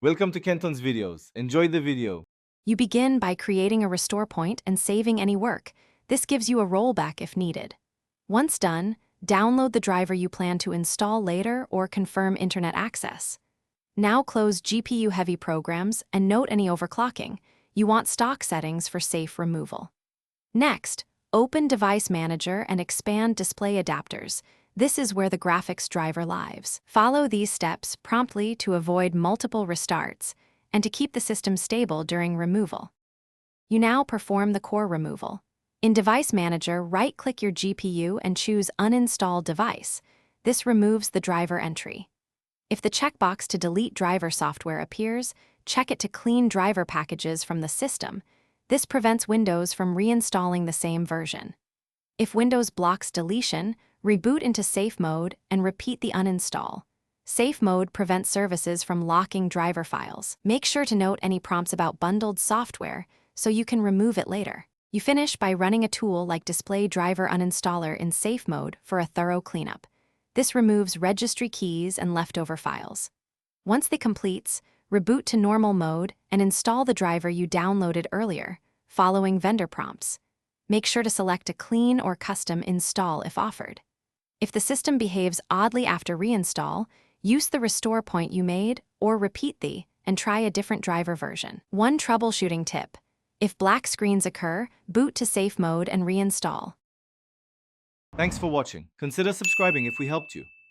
Welcome to Kenton's videos. Enjoy the video. You begin by creating a restore point and saving any work. This gives you a rollback if needed. Once done, download the driver you plan to install later or confirm internet access. Now close GPU-heavy programs and note any overclocking. You want stock settings for safe removal. Next, open Device Manager and expand Display Adapters. This is where the graphics driver lives. Follow these steps promptly to avoid multiple restarts and to keep the system stable during removal. You now perform the core removal. In Device Manager, right-click your GPU and choose Uninstall Device. This removes the driver entry. If the checkbox to delete driver software appears, check it to clean driver packages from the system. This prevents Windows from reinstalling the same version. If Windows blocks deletion, reboot into safe mode and repeat the uninstall. Safe mode prevents services from locking driver files. Make sure to note any prompts about bundled software so you can remove it later. You finish by running a tool like Display Driver Uninstaller in safe mode for a thorough cleanup. This removes registry keys and leftover files. Once it completes, reboot to normal mode and install the driver you downloaded earlier, following vendor prompts. Make sure to select a clean or custom install if offered. If the system behaves oddly after reinstall, use the restore point you made or repeat and try a different driver version. One troubleshooting tip: if black screens occur, boot to safe mode and reinstall. Thanks for watching. Consider subscribing if we helped you.